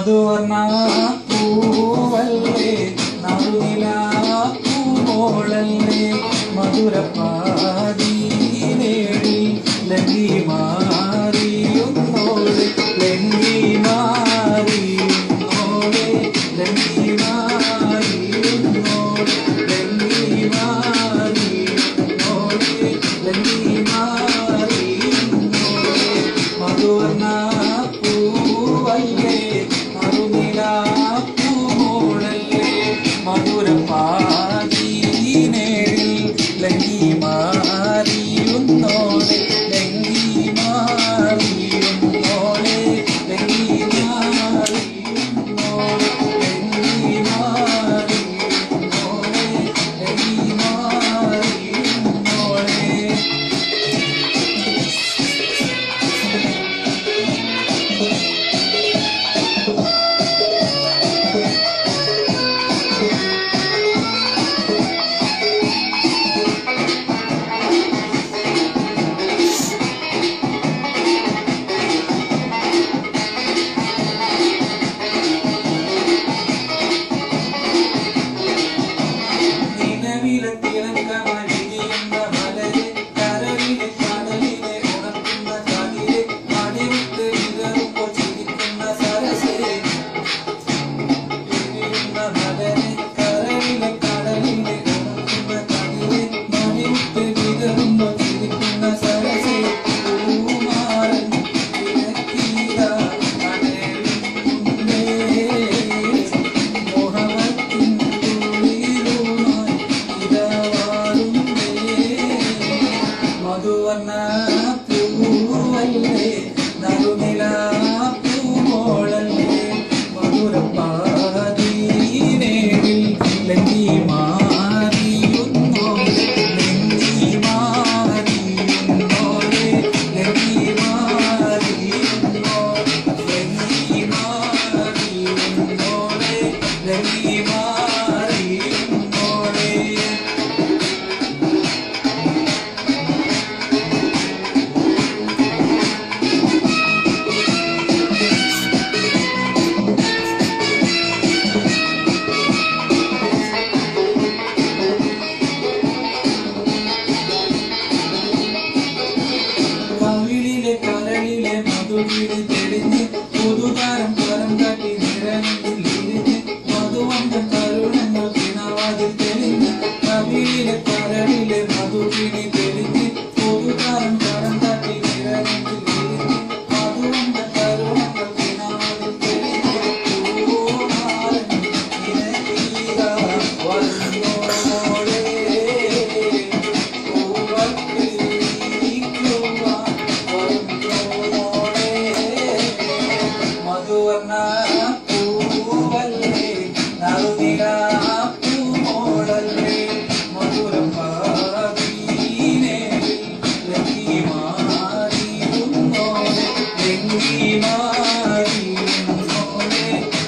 മധുവർണ്ണ പൂവല്ലേ നറുനില പൂമോളല്ലേ മധുരപ്പാതീനേടി ലങ്കി മാറിയുന്നോളെ ലങ്കി മാറിയുന്നോളെ ലങ്കി മാറിയുന്നോളെ ലങ്കി മാറിയുന്നോളെ ലങ്കി മാറിയുന്നോളെ മധുവർണ്ണ പൂവല്ലേ നറുനില പൂമോളല്ലേ മധുരപ്പാതീനേടി ലങ്കി മാറിയുന്നോളെ ലങ്കി മാറിയുന്നോളെ ലങ്കി മാറിയുന്നോളെ ലങ്കി മാറിയുന്നോളെ ലങ്കി മാറിയുന്നോളെ മധുവർണ്ണ പൂവല്ലേ നറുനില പൂമോളല്ലേ മധുരപ്പാതീനേടി ലങ്കി മാറിയുന്നോളെ ലങ്കി മാറിയുന്നോളെ ലങ്കി മാറിയുന്നോളെ ലങ്കി മാറിയുന്നോളെ ലങ്കി മാറിയുന്നോളെ കവിളിലെ കരളിലെ മധുവിളി തെളിഞ്ഞ് പുതുതാരം കരം കാട്ടി നിറഞ്ഞിലിരിഞ്ഞ് മധുവന്ന കരുണങ്ങൾ കിണവാതിൽ തെളിഞ്ഞ് കവിളിലെ കരളിലെ മധുവിളി തെളിഞ്ഞ് പുതുതാരം കരം കാട്ടി നിറഞ്ഞിലിരിഞ്ഞ് മധുവന്ന കരുണങ്ങൾ കിണവാതിൽ തെളിഞ്ഞ് പൂമാരൻ ഇനകീതാ വന്നോളെ മധുവർണ്ണ പൂവല്ലേ നറുനില പൂമോളല്ലേ മധുരപ്പാതീനേടി ലങ്കി മാറിയുന്നോളെ ലങ്കി മാറിയുന്നോളെ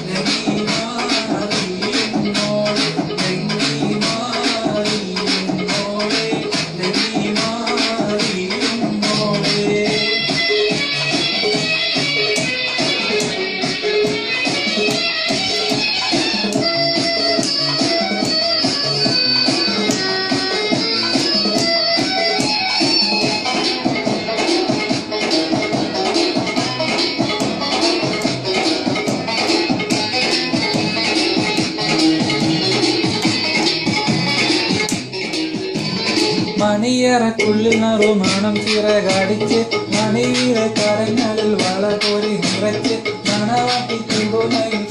ലങ്കി മാറിയുന്നോളെ ലങ്കി മാറിയുന്നോളെ ലങ്കി മാറിയുന്നോളെ മണിയറക്കുള്ളിൽ നറുമണം ചിറകടിച്ച് മണിവീര കരങ്ങളിൽ വള കോരി നിറച്ച് മണവാട്ടി തിരുനയിൽ